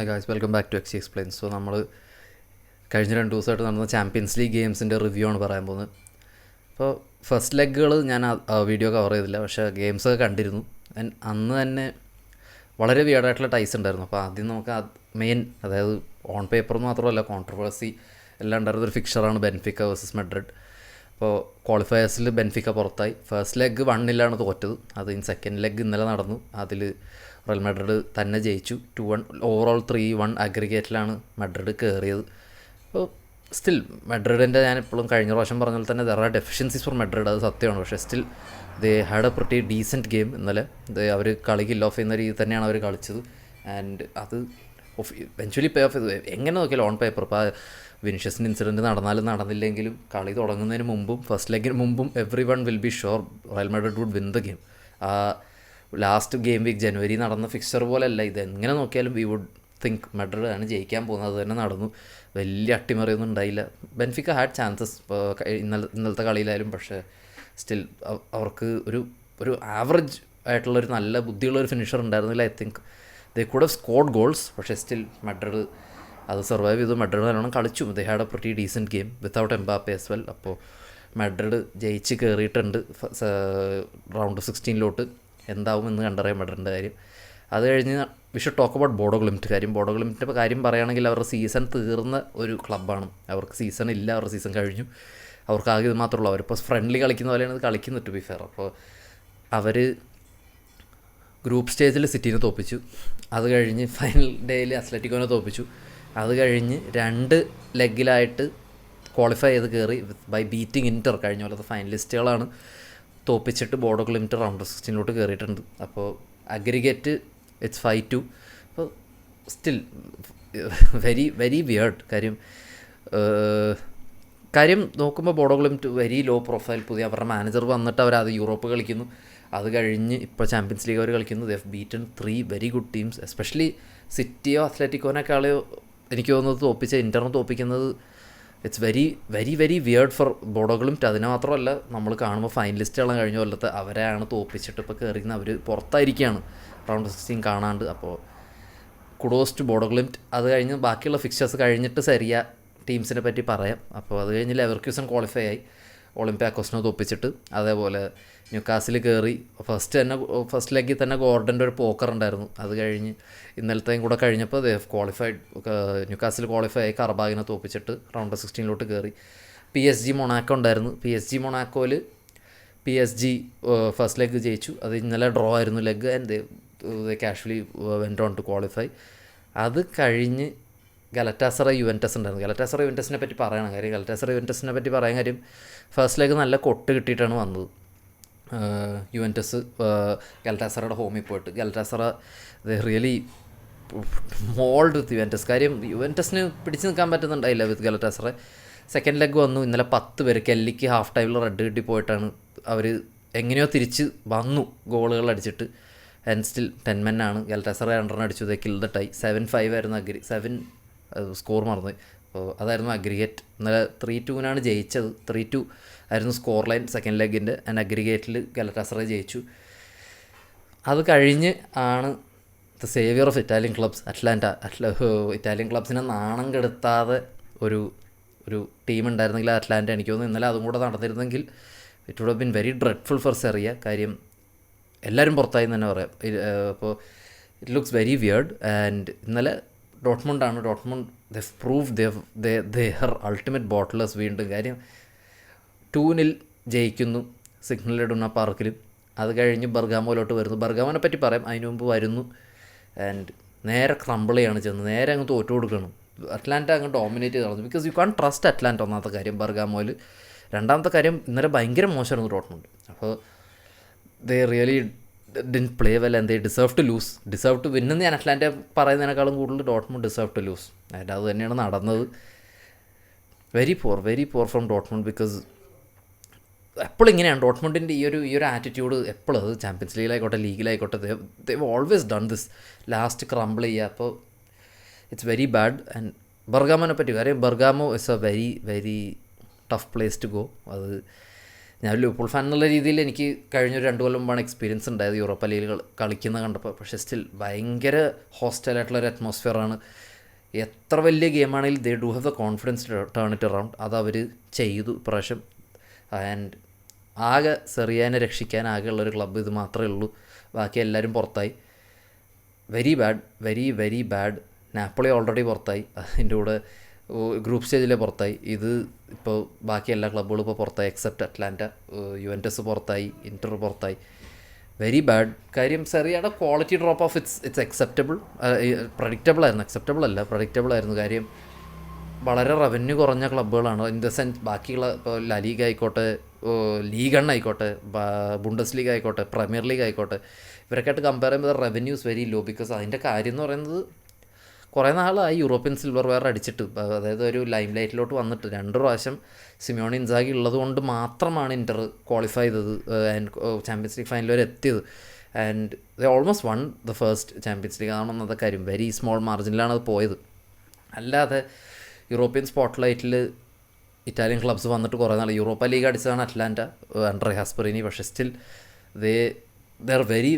Guys welcome back to ex explain. So നമ്മൾ കഴിഞ്ഞ 2 ദിവസമായിട്ട് നടന്ന ചാമ്പ്യൻസ് ലീഗ് ഗെയിംസിൻ്റെ റിവ്യൂ ആണ് പറയാൻ പോകുന്നത്. അപ്പോൾ ഫസ്റ്റ് ലെഗുകൾ ഞാൻ വീഡിയോ കവർ ചെയ്തില്ല, പക്ഷേ ഗെയിംസൊക്കെ കണ്ടിരുന്നു. അന്ന് തന്നെ വളരെ വിയർഡായിട്ടുള്ള ടൈസ് ഉണ്ടായിരുന്നു. അപ്പോൾ ആദ്യം നമുക്ക് മെയിൻ, അതായത് ഓൺ പേപ്പർ മാത്രമല്ല കോൺട്രവേഴ്സി എല്ലാം ഉണ്ടായിരുന്നൊരു ഫിക്സറാണ് ബെൻഫിക്ക വേഴ്സസ് മെഡ്രിഡ്. അപ്പോൾ ക്വാളിഫയേഴ്സിൽ ബെൻഫിക്ക പുറത്തായി. ഫസ്റ്റ് ലെഗ് 1-0 തോറ്റത്. അത് സെക്കൻഡ് ലെഗ് ഇന്നലെ നടന്നു. അതിൽ റയൽ മെഡ്രിഡ് തന്നെ ജയിച്ചു. 2-1 ഓവറോൾ 3-1 അഗ്രിഗേറ്റിലാണ് മെഡ്രിഡ് കയറിയത്. അപ്പോൾ സ്റ്റിൽ മെഡ്രിഡിൻ്റെ, ഞാൻ എപ്പോഴും കഴിഞ്ഞ പ്രാവശ്യം പറഞ്ഞ പോലെ തന്നെ there are deficiencies for Madrid, അത് സത്യമാണ്. പക്ഷേ still they had a pretty decent game ഇന്നലെ. അവർ കളി കിൽ ഓഫ് ചെയ്യുന്ന രീതിയിൽ തന്നെയാണ് അവർ കളിച്ചത്. ആൻഡ് അത് എവൻച്വലി പേ ഓഫ് ചെയ്തു. എങ്ങനെ നോക്കിയാലും ഓൺ പേപ്പർ ഇപ്പോൾ വിനിഷ്യസിൻ്റെ ഇൻസിഡൻറ്റ് നടന്നാലും നടന്നില്ലെങ്കിലും കളി തുടങ്ങുന്നതിന് മുമ്പും ഫസ്റ്റ് ലെഗിന് മുമ്പും everyone will be sure Real Madrid would win the game. Last game week ജനുവരി നടന്ന ഫിക്സർ പോലെയല്ല ഇത്. എങ്ങനെ നോക്കിയാലും വി വുഡ് തിങ്ക് മെഡ്രിഡ് ആണ് ജയിക്കാൻ പോകുന്നത്. അത് തന്നെ നടന്നു. വലിയ അട്ടിമറിയൊന്നും ഉണ്ടായില്ല. ബെൻഫിക്ക ഹാഡ് ചാൻസസ് ഇന്നലത്തെ കളിയിലായാലും. പക്ഷേ സ്റ്റിൽ അവർക്ക് ഒരു ആവറേജ് ആയിട്ടുള്ളൊരു നല്ല ബുദ്ധിയുള്ളൊരു ഫിനിഷർ ഉണ്ടായിരുന്നില്ല. I think they could have scored goals. പക്ഷേ സ്റ്റിൽ മെഡ്രിഡ് അത് സർവൈവ് ചെയ്തു. മെഡ്രിഡ് നല്ലോണം കളിച്ചു. ദേ had a pretty decent game without Mbappe as well. അപ്പോൾ മെഡ്രിഡ് ജയിച്ച് കയറിയിട്ടുണ്ട് റൗണ്ട് 16 എന്താവും എന്ന് കണ്ടറിയാൻ മെഡ്രിഡിൻ്റെ കാര്യം. അത് കഴിഞ്ഞ് we should talk about Bodo Glimt കാര്യം. ബോഡോ ഗ്ലിംറ്റിൻ്റെ കാര്യം പറയുകയാണെങ്കിൽ അവരുടെ സീസൺ തീർന്ന ഒരു ക്ലബ്ബാണ്. അവർക്ക് സീസൺ ഇല്ല, അവരുടെ സീസൺ കഴിഞ്ഞു. അവർക്ക് ആകെ ഇത് മാത്രമേ ഉള്ളൂ. അവരിപ്പോൾ ഫ്രണ്ട്ലി കളിക്കുന്ന പോലെയാണ് ഇത് കളിക്കുന്നത്, ടു ബി ഫെയർ. അപ്പോൾ അവർ ഗ്രൂപ്പ് സ്റ്റേജിൽ സിറ്റീനെ തോൽപ്പിച്ചു. അത് കഴിഞ്ഞ് ഫൈനൽ ഡേയിൽ അത്ലറ്റിക്കോനെ തോൽപ്പിച്ചു. അത് കഴിഞ്ഞ് 2 ലെഗിലായിട്ട് ക്വാളിഫൈ ചെയ്ത് കയറി ബൈ ബീറ്റിംഗ് ഇൻറ്റർ. കഴിഞ്ഞ പോലത്തെ ഫൈനലിസ്റ്റുകളാണ് തോപ്പിച്ചിട്ട് ബോഡോ ഗ്ലിംറ്റ് റൗണ്ട് 16 കയറിയിട്ടുണ്ട്. അപ്പോൾ അഗ്രിഗേറ്റ് ഇറ്റ്സ് 5-2. അപ്പോൾ സ്റ്റിൽ വെരി വെരി വിയേർഡ് കാര്യം നോക്കുമ്പോൾ ബോഡോ ഗ്ലിംറ്റ് വെരി ലോ പ്രൊഫൈൽ. പുതിയ അവരുടെ മാനേജർ വന്നിട്ട് അത് യൂറോപ്പ് കളിക്കുന്നു. അത് കഴിഞ്ഞ് ഇപ്പോൾ ചാമ്പ്യൻസ് ലീഗ് അവർ കളിക്കുന്നു. They have beaten 3 very good teams. Especially സിറ്റിയോ അത്ലറ്റിക്കോനേക്കാളോ എനിക്ക് തോന്നുന്നത് തോപ്പിച്ച ഇൻ്ററിനെ തോപ്പിക്കുന്നത് it's very very very weird for Bodo Glimt. അതിന് മാത്രമല്ല, നമ്മൾ കാണുമ്പോൾ ഫൈനലിസ്റ്റുകളെ കഴിഞ്ഞ കൊല്ലത്തെ അവരെയാണ് തോപ്പിച്ചിട്ട് ഇപ്പോൾ കയറിക്കുന്ന അവർ പുറത്തായിരിക്കുകയാണ് റൗണ്ട് 16 കാണാണ്ട്. അപ്പോൾ കുഡോസ് ടു ബോഡോ ഗ്ലിംറ്റ്. അത് കഴിഞ്ഞ് ബാക്കിയുള്ള ഫിക്ചേഴ്സ് കഴിഞ്ഞിട്ട് സെറിയ ടീംസിനെ പറ്റി പറയാം. അപ്പോൾ അത് കഴിഞ്ഞ് ലെവർക്യൂസൺ ക്വാളിഫൈ ആയി ഒളിമ്പ്യാക്കോസിനെ തോപ്പിച്ചിട്ട്. അതേപോലെ ന്യൂകാസിൽ കയറി. ഫസ്റ്റ് ലെഗിൽ തന്നെ ഗോർഡൻ്റെ ഒരു പോക്കർ ഉണ്ടായിരുന്നു. അത് കഴിഞ്ഞ് ഇന്നലത്തെയും കൂടെ കഴിഞ്ഞപ്പോൾ ക്വാളിഫൈഡ്, ന്യൂകാസിൽ ക്വാളിഫൈ ആയി കറബാഗിനെ തോപ്പിച്ചിട്ട് റൗണ്ട് 16 കയറി. PSG മൊണാക്കോ ഉണ്ടായിരുന്നു. PSG മൊണാക്കോയിൽ PSG ഫസ്റ്റ് ലെഗ് ജയിച്ചു. അത് ഇന്നലെ ഡ്രോ ആയിരുന്നു leg. And casually went on to qualify. അത് കഴിഞ്ഞ് ഗലറ്റാസറ യുവൻറ്റസ് ഉണ്ടായിരുന്നു. ഗലറ്റാസറ യുവൻറ്റസിനെ പറ്റി പറയണം. കാര്യം ഗലറ്റാസറ യുവൻറ്റസിനെ പറ്റി പറയാൻ കാര്യം ഫസ്റ്റ് ലെഗ് നല്ല കൊട്ട് കിട്ടിയിട്ടാണ് വന്നത്. യുവൻറ്റസ് ഗലറ്റാസറയുടെ ഹോമിൽ പോയിട്ട് ഗലറ്റാസറ റിയലി മോൾഡ് വിത്ത് യുവൻറ്റസ്. കാര്യം യുവൻറ്റസിന് പിടിച്ച് നിൽക്കാൻ പറ്റുന്നുണ്ടായില്ല വിത്ത് ഗലറ്റാസറ. സെക്കൻഡ് ലെഗ് വന്നു. ഇന്നലെ 10 പേര് കെല്ലിക്ക് ഹാഫ് ടൈമിൽ റെഡ് കിട്ടി പോയിട്ടാണ് അവർ എങ്ങനെയോ തിരിച്ച് വന്നു ഗോളുകൾ അടിച്ചിട്ട്. ആൻഡ് സ്റ്റിൽ 10 men ആണ്. ഗലറ്റാസറ 2 അടിച്ചു. Kill the tie. 7-5 ആയിരുന്നു 7 സ്കോർ മറന്നു. അപ്പോൾ അതായിരുന്നു അഗ്രിഗേറ്റ്. ഇന്നലെ 3-2 ജയിച്ചത്. 3-2 ആയിരുന്നു സ്കോർ ലൈൻ സെക്കൻഡ് ലെഗിൻ്റെ. ആൻഡ് അഗ്രിഗേറ്റിൽ ഗലറ്റാസറ ജയിച്ചു. അത് കഴിഞ്ഞ് ആണ് the saviour of Italian clubs Atalanta. Italian ക്ലബ്സിനെ നാണം കെടുത്താതെ ഒരു ടീം ഉണ്ടായിരുന്നെങ്കിൽ അറ്റ്ലാന്റ. എനിക്ക് തോന്നുന്നു ഇന്നലെ അതും കൂടെ നടന്നിരുന്നെങ്കിൽ it would have been very dreadful for Serie. കാര്യം എല്ലാവരും പുറത്തായി എന്ന് തന്നെ പറയാം. അപ്പോൾ it looks very weird. And ഇന്നലെ ഡോട്ട്മുണ്ടാണ്. Dortmund they prove their ultimate bottlers. വീണ്ടും കാര്യം 2-0 ജയിക്കുന്നു സിഗ്നൽ ഇടുന്ന പാർക്കിൽ. അത് കഴിഞ്ഞ് ബർഗാമോയിലോട്ട് വരുന്നു. ബർഗാമോനെ പറ്റി പറയാം. അതിന് മുമ്പ് വരുന്നു. ആൻഡ് നേരെ ക്രംബിൾ ചെയ്യാണ് ചെന്നത്. നേരെ അങ്ങ് തോറ്റു കൊടുക്കണം. അറ്റ്ലാന്റ അങ്ങ് ഡോമിനേറ്റ് ചെയ്ത് കളഞ്ഞു. Because you can't trust Atalanta. ഒന്നാമത്തെ കാര്യം ബർഗാമോയിൽ. രണ്ടാമത്തെ കാര്യം ഇന്നലെ ഭയങ്കര മോശമായിരുന്നു ഡോട്ട്മുണ്ട്. അപ്പോൾ they really didn't play well and they deserve to lose. Deserve to win എന്ന് ഞാൻ അറ്റ്ലാന്റ പറയുന്നതിനേക്കാളും കൂടുതൽ Dortmund deserve to lose. And അത് തന്നെയാണ് നടന്നത്. Very poor from Dortmund. Because എപ്പോഴും ഇങ്ങനെയാണ് ഡോട്ട്മുണ്ടിൻ്റെ ഈ ഒരു ആറ്റിറ്റ്യൂഡ്. എപ്പോഴും അത് ചാമ്പ്യൻസ് ലീഗിലായിക്കോട്ടെ ലീഗിലായിക്കോട്ടെ they always done this. Last crumble ചെയ്യുക. അപ്പോൾ ഇറ്റ്സ് വെരി ബാഡ്. ആൻഡ് ബർഗാമോനെ പറ്റി കാര്യം Bergamo is a very very tough place to go. അത് ഞാൻ ലിവർപൂൾ ഫാൻ എന്നുള്ള രീതിയിൽ എനിക്ക് കഴിഞ്ഞൊരു 2 കൊല്ലം മുമ്പാണ് എക്സ്പീരിയൻസ് ഉണ്ടായത് യൂറോപ്പ ലീഗിൽ കളിക്കുന്നത് കണ്ടപ്പോൾ. പക്ഷേ സ്റ്റിൽ ഭയങ്കര ഹോസ്റ്റലായിട്ടുള്ളൊരു അറ്റ്മോസ്ഫിയറാണ്. എത്ര വലിയ ഗെയിമാണെങ്കിലും they do have the confidence turn it around. അത് അവർ ചെയ്തു ഇപ്രാവശ്യം. ആൻഡ് ആകെ സെറിയാനെ രക്ഷിക്കാൻ ആകെയുള്ളൊരു ക്ലബ്ബ് ഇത് മാത്രമേ ഉള്ളൂ. ബാക്കി എല്ലാവരും പുറത്തായി. Very bad. നാപ്പോളി ഓൾറെഡി പുറത്തായി, അതിൻ്റെ കൂടെ ഗ്രൂപ്പ് സ്റ്റേജിൽ പുറത്തായി. ഇത് ഇപ്പോൾ ബാക്കി എല്ലാ ക്ലബ്ബുകളും ഇപ്പോൾ പുറത്തായി എക്സെപ്റ്റ് അറ്റ്ലാന്റ. യുവൻറ്റസ് പുറത്തായി, ഇൻറ്റർ പുറത്തായി. Very bad. കാര്യം സെറിയയുടെ quality drop off it's acceptable ആയിരുന്നു. കാര്യം വളരെ റവന്യൂ കുറഞ്ഞ ക്ലബ്ബുകളാണ്. ഇൻ ദ സെൻസ് ബാക്കിയുള്ള ഇപ്പോൾ ലീഗ് ആയിക്കോട്ടെ, ലീഗ് ആയിക്കോട്ടെ, ബുണ്ടസ് ലീഗ് ആയിക്കോട്ടെ, പ്രീമിയർ ലീഗ് ആയിക്കോട്ടെ, ഇവരൊക്കെയായിട്ട് കമ്പയർ ചെയ്യുമ്പോൾ റവന്യൂസ് വെരി ലോ. ബിക്കോസ് അതിൻ്റെ കാര്യം എന്ന് പറയുന്നത് കുറേ നാളായി യൂറോപ്യൻ സിൽവർ വെയർ അടിച്ചിട്ട്, അതായത് ഒരു ലൈം ലൈറ്റിലോട്ട് വന്നിട്ട് 2 പ്രാവശ്യം സിമിയോണി ഇൻസാഗി ഉള്ളത് കൊണ്ട് മാത്രമാണ് ഇൻ്റർ ക്വാളിഫൈ ചെയ്തത് ആൻഡ് ചാമ്പ്യൻസ് ലീഗ് ഫൈനൽ വരെ എത്തിയത്. And they almost one the first champions league ആണെന്നത് കാര്യം. വെരി സ്മോൾ മാർജിനിലാണ് അത് പോയത്. അല്ലാതെ യൂറോപ്യൻ സ്പോട്ട് ലൈറ്റിൽ ഇറ്റാലിയൻ ക്ലബ്സ് വന്നിട്ട് കുറേ നാൾ യൂറോപ്പ ലീഗ് അടിച്ചതാണ് അറ്റ്ലാന്റ അണ്ടർ ഹാസ്പെറിനി. പക്ഷേ സ്റ്റിൽ ദേ ആർ വെരി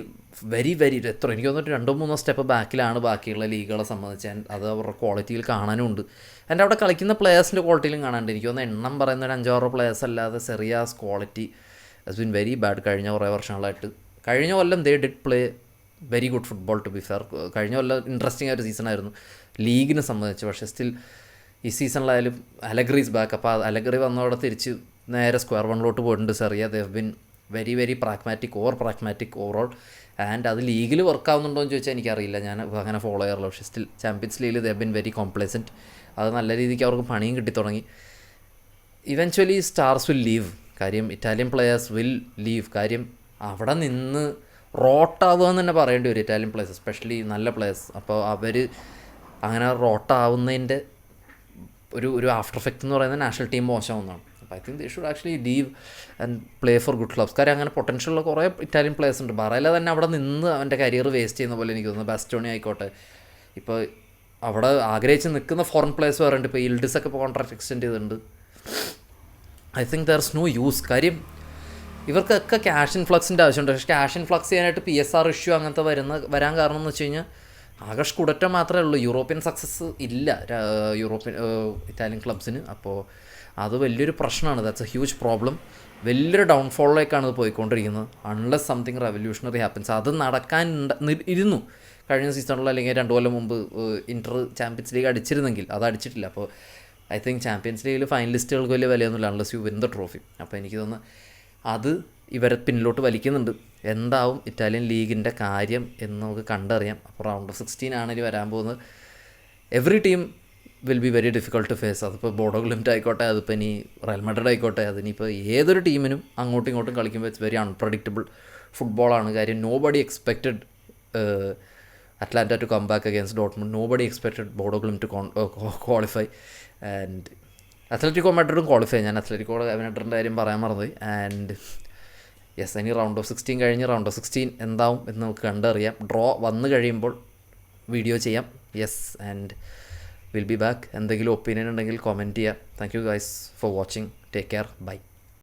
എത്ര എനിക്ക് തോന്നുന്നു 2-3 സ്റ്റെപ്പ് ബാക്കിലാണ് ബാക്കിയുള്ള ലീഗുകളെ സംബന്ധിച്ച്. അത് അവരുടെ ക്വാളിറ്റിയിൽ കാണാനും ഉണ്ട്. എൻ്റെ അവിടെ കളിക്കുന്ന പ്ലെയേഴ്സിൻ്റെ ക്വാളിറ്റിയിലും കാണാനുണ്ട്. എനിക്ക് തോന്നുന്നു എണ്ണം പറയുന്ന ഒരു 5-6 പ്ലെയേഴ്സ് അല്ലാതെ Serie's quality has been very bad കഴിഞ്ഞ കുറേ വർഷങ്ങളായിട്ട്. കഴിഞ്ഞ കൊല്ലം they did play very good football to be fair. കഴിഞ്ഞ കൊല്ലം ഇൻട്രസ്റ്റിംഗ് ആയൊരു സീസണായിരുന്നു ലീഗിനെ സംബന്ധിച്ച്. പക്ഷേ സ്റ്റിൽ ഈ സീസണിലായാലും അലഗ്രീസ് ബാക്ക്. അപ്പോൾ അലഗ്രി വന്നതോടെ തിരിച്ച് നേരെ സ്ക്വയർ വണ്ണിലോട്ട് പോയിട്ടുണ്ട് Serie. They have been very pragmatic overall. And അത് ലീഗിൽ വർക്ക് ആവുന്നുണ്ടോ എന്ന് ചോദിച്ചാൽ എനിക്കറിയില്ല, ഞാൻ അങ്ങനെ ഫോളോ ചെയ്യാറില്ല. പക്ഷേ സ്റ്റിൽ ചാമ്പ്യൻസ് ലീഗിൽ they have been very complacent. അത് നല്ല രീതിക്ക് അവർക്ക് പണിയും കിട്ടിത്തുടങ്ങി. Eventually stars will leave. കാര്യം ഇറ്റാലിയൻ പ്ലെയേഴ്സ് വിൽ ലീവ്. കാര്യം അവിടെ നിന്ന് റോട്ടാവുക എന്ന് തന്നെ പറയേണ്ടി വരും ഇറ്റാലിയൻ പ്ലെയേഴ്സ്, എസ്പെഷ്യലി നല്ല പ്ലെയേഴ്സ്. അപ്പോൾ അവർ അങ്ങനെ റോട്ടാവുന്നതിൻ്റെ ഒരു ആഫ്റ്റർ എഫക്റ്റ് എന്ന് പറയുന്നത് നാഷണൽ ടീം മോശമാവുന്നതാണ്. അപ്പോൾ I think they should actually leave and play for good clubs. കാര്യം അങ്ങനെ പൊട്ടൻഷ്യലുള്ള കുറേ ഇറ്റാലിയൻ പ്ലേയേഴ്സ് ഉണ്ട്. ബറേല തന്നെ അവിടെ നിന്ന് അവൻ്റെ കരിയർ വേസ്റ്റ് ചെയ്യുന്ന പോലെ എനിക്ക് തോന്നുന്നു. ബാസ്റ്റോണി ആയിക്കോട്ടെ, ഇപ്പോൾ അവിടെ ആഗ്രഹിച്ച് നിൽക്കുന്ന ഫോറിൻ പ്ലേയേഴ്സ് പറയുന്നുണ്ട്. ഇപ്പോൾ ഇൽഡിസൊക്കെ ഇപ്പോൾ കോൺട്രാക്ട് എക്സ്റ്റെൻഡ് ചെയ്തിട്ടുണ്ട്. I think there is no use. കാര്യം ഇവർക്കൊക്കെ ക്യാഷ് ഇൻഫ്ലക്സിൻ്റെ ആവശ്യമുണ്ട്. പക്ഷേ ക്യാഷ് ഇൻഫ്ലക്സ് ചെയ്യാനായിട്ട് PSR ഇഷ്യൂ അങ്ങനത്തെ വരാൻ കാരണം എന്ന് വെച്ച് കഴിഞ്ഞാൽ ആകെ സ്കുഡറ്റോ മാത്രമേ ഉള്ളൂ. യൂറോപ്യൻ സക്സസ് ഇല്ല ഇറ്റാലിയൻ ക്ലബ്സിന്. അപ്പോൾ അത് വലിയൊരു പ്രശ്നമാണ്. That's A huge problem. വലിയൊരു ഡൗൺഫോളിലേക്കാണ് ഇത് പോയിക്കൊണ്ടിരിക്കുന്നത്. Unless something revolutionary happens. അത് നടക്കാൻ ഇരുന്നു കഴിഞ്ഞ സീസണിൽ, അല്ലെങ്കിൽ 2 കൊല്ലം മുമ്പ് ഇൻ്റർ ചാമ്പ്യൻസ് ലീഗ് അടിച്ചിരുന്നെങ്കിൽ. അത് അടിച്ചിട്ടില്ല. അപ്പോൾ ഐ തിങ്ക് ചാമ്പ്യൻസ് ലീഗിൽ ഫൈനലിസ്റ്റുകൾക്ക് വലിയ വിലയൊന്നുമില്ല unless you win the trophy. അപ്പോൾ എനിക്ക് തോന്നുന്നു അത് ഇവരെ പിന്നിലോട്ട് വലിക്കുന്നുണ്ട്. എന്താവും ഇറ്റാലിയൻ ലീഗിൻ്റെ കാര്യം എന്ന് നമുക്ക് കണ്ടറിയാം. അപ്പോൾ റൗണ്ട് ഓഫ് 16 ആണ് ഇനി വരാൻ പോകുന്നത്. Every team will be very difficult to face. അതിപ്പോൾ ബോഡോ ഗ്ലിംറ്റ് ആയിക്കോട്ടെ, അതിപ്പോൾ ഇനി റയൽ മാഡ്രിഡ് ആയിക്കോട്ടെ, അതിനിപ്പോൾ ഏതൊരു ടീമിനും അങ്ങോട്ടും ഇങ്ങോട്ടും കളിക്കുമ്പോൾ ഇറ്റ്സ് വെരി അൺപ്രഡിക്റ്റബിൾ ഫുട്ബോളാണ്. കാര്യം nobody expected Atalanta to come back against Dortmund. Nobody expected Bodo Glimt to qualify. And Atletico മാഡ്രിഡും ക്വാളിഫൈ. ഞാൻ അത്ലറ്റിക്കോ മാഡ്രിഡിൻ്റെ കാര്യം പറയാൻ മറന്നുപോയി. ആൻഡ് യെസ്, ഇനി റൗണ്ട് ഓഫ് 16 കഴിഞ്ഞ് റൗണ്ട് ഓഫ് 16 എന്താവും എന്ന് നമുക്ക് കണ്ടറിയാം. ഡ്രോ വന്നു കഴിയുമ്പോൾ വീഡിയോ ചെയ്യാം. Yes, and will be back. എന്തെങ്കിലും ഒപ്പീനിയൻ ഉണ്ടെങ്കിൽ കോമെൻറ്റ് ചെയ്യുക. Thank you guys for watching. Take care. By.